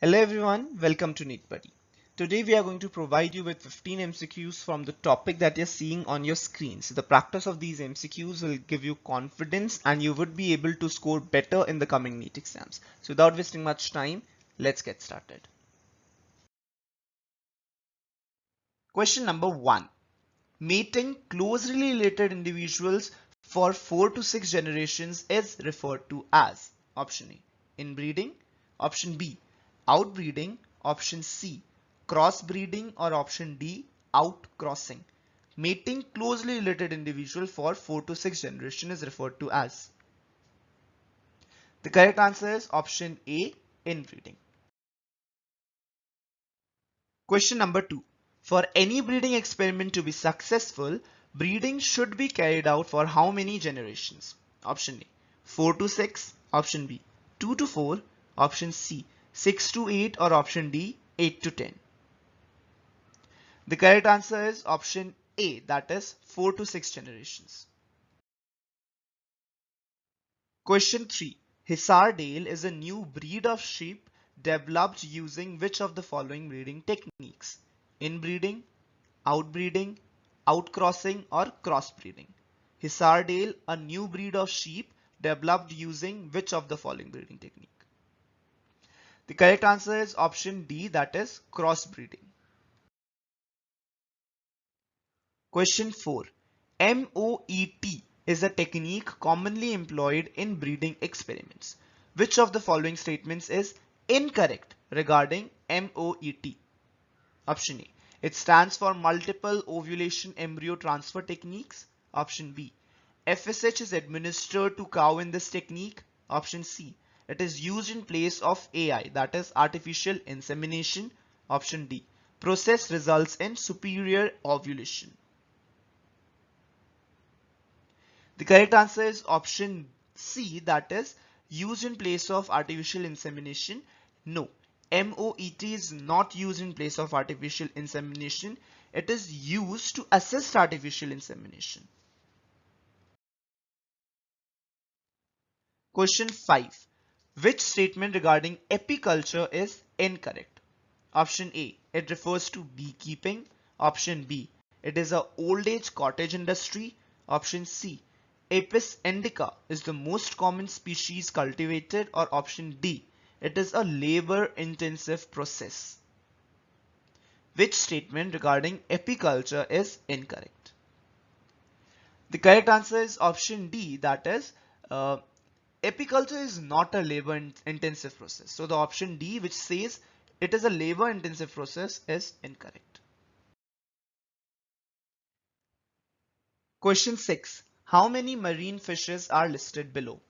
Hello everyone, welcome to NeetBuddy. Today we are going to provide you with 15 MCQs from the topic that you're seeing on your screen. So the practice of these MCQs will give you confidence and you would be able to score better in the coming NEET exams. So without wasting much time, let's get started. Question number 1. Mating closely related individuals for 4 to 6 generations is referred to as option A, inbreeding, option B, outbreeding, option C, crossbreeding, or option D, outcrossing. Mating closely related individual for 4 to 6 generation is referred to as. The correct answer is option A, inbreeding. Question number 2. For any breeding experiment to be successful, breeding should be carried out for how many generations? Option A, 4 to 6, option B, 2 to 4, option C, 6 to 8, or option D, 8 to 10. The correct answer is option A, that is 4 to 6 generations. Question 3. Hisardale is a new breed of sheep developed using which of the following breeding techniques? Inbreeding, outbreeding, outcrossing, or crossbreeding. Hisardale, a new breed of sheep developed using which of the following breeding technique? The correct answer is option D, that is crossbreeding. Question 4. MOET is a technique commonly employed in breeding experiments. Which of the following statements is incorrect regarding MOET? Option A. It stands for multiple ovulation embryo transfer techniques. Option B. FSH is administered to cow in this technique. Option C. It is used in place of AI, that is artificial insemination. Option D. Process results in superior ovulation. The correct answer is option C, that is used in place of artificial insemination. No, MOET is not used in place of artificial insemination. It is used to assist artificial insemination. Question 5. Which statement regarding apiculture is incorrect? Option A. It refers to beekeeping. Option B. It is a old age cottage industry. Option C. Apis indica is the most common species cultivated, or option D. It is a labor intensive process. Which statement regarding apiculture is incorrect? The correct answer is option D, that is apiculture is not a labor intensive process. So the option D, which says it is a labor intensive process, is incorrect. Question 6. How many marine fishes are listed below?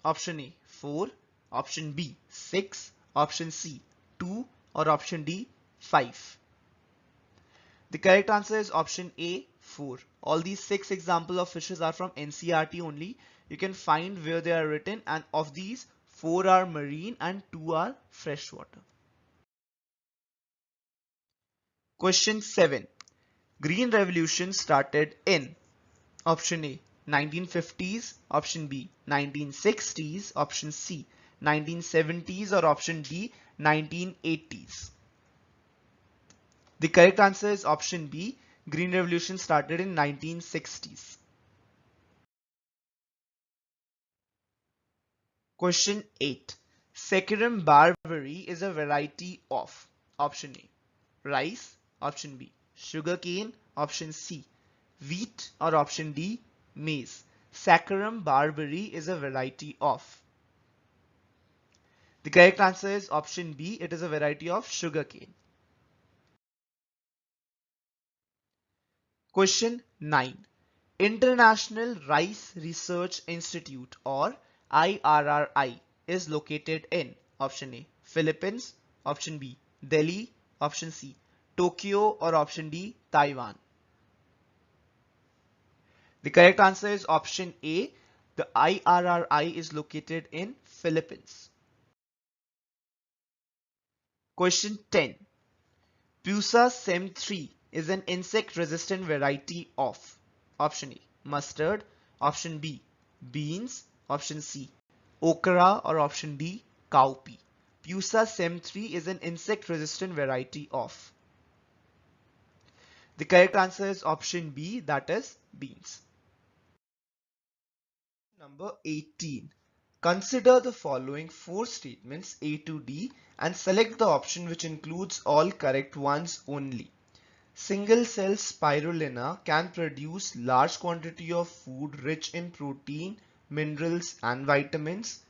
Option A, 4, option B, 6, option C, 2, or option D, 5. The correct answer is option A, 4. All these 6 examples of fishes are from NCERT only. You can find where they are written, and of these 4 are marine and 2 are freshwater. Question 7. Green Revolution started in option A 1950s, option B 1960s, option C 1970s, or option D 1980s. The correct answer is option B. Green Revolution started in 1960s. Question 8. Saccharum barbary is a variety of option A rice, option B sugarcane, option C wheat, or option D maize. Saccharum barbary is a variety of. The correct answer is option B. It is a variety of sugarcane. Question 9. International Rice Research Institute, or IRRI, is located in option A Philippines, option B Delhi, option C Tokyo, or option D Taiwan. The correct answer is option A. The IRRI is located in Philippines. Question 10. Pusa sem3 is an insect resistant variety of option A mustard, option B beans, option C okra, or option D cowpea. Pusa sem3 is an insect resistant variety of? The correct answer is option B, that is beans. Number 18. Consider the following four statements A to D and select the option which includes all correct ones only. Single cell spirulina can produce large quantity of food rich in protein, minerals and vitamins.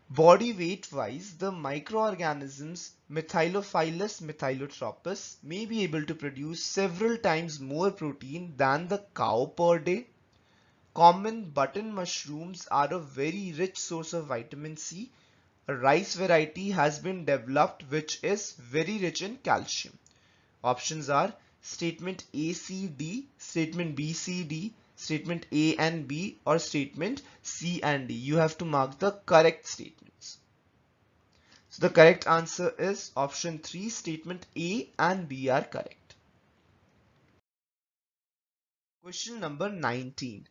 Body weight wise, the microorganisms Methylophilus methylotropus may be able to produce several times more protein than the cow per day. Common button mushrooms are a very rich source of vitamin C. A rice variety has been developed which is very rich in calcium. Options are statement A, C, D, statement B, C, D, statement A and B, or statement C and D. You have to mark the correct statements. So the correct answer is option 3, statement A and B are correct. Question number 19.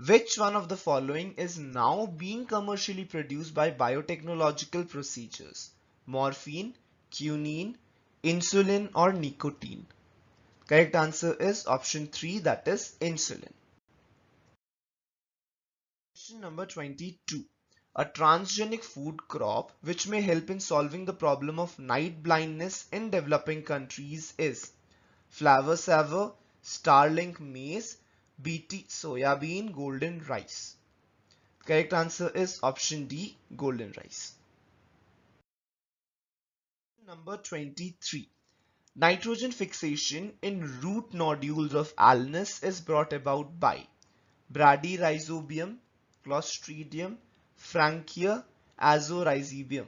Which one of the following is now being commercially produced by biotechnological procedures? Morphine, quinine, insulin, or nicotine? Correct answer is option 3, that is insulin. Question number 22. A transgenic food crop which may help in solving the problem of night blindness in developing countries is flower saver, starlink maize, BT soybean, golden rice. Correct answer is option D, golden rice. Number 23. Nitrogen fixation in root nodules of Alnus is brought about by Bradyrhizobium, Clostridium, Frankia, Azorhizium.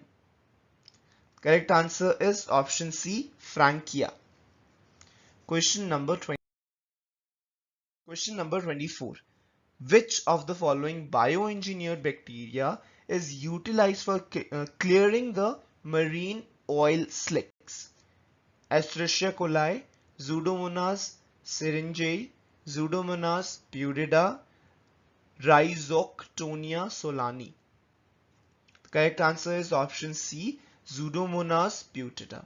Correct answer is option C, Frankia. Question number 20. Question number 24. Which of the following bioengineered bacteria is utilized for clearing the marine oil slicks? Escherichia coli, Pseudomonas syringae, Pseudomonas purida, Rhizoctonia solani. The correct answer is option C, Pseudomonas purida.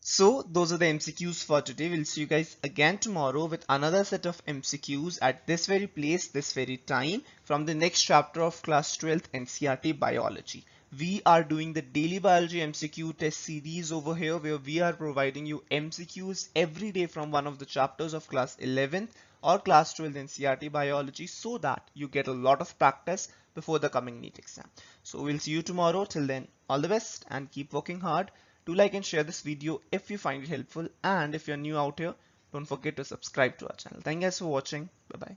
So those are the MCQs for today. We'll see you guys again tomorrow with another set of MCQs at this very place, this very time, from the next chapter of class 12th NCERT biology. We are doing the daily biology MCQ test series over here where we are providing you MCQs every day from one of the chapters of class 11th or class 12th NCERT biology so that you get a lot of practice before the coming NEET exam. So we'll see you tomorrow. Till then, all the best and keep working hard. Do like and share this video if you find it helpful, and if you're new out here, don't forget to subscribe to our channel. Thank you guys for watching. Bye bye.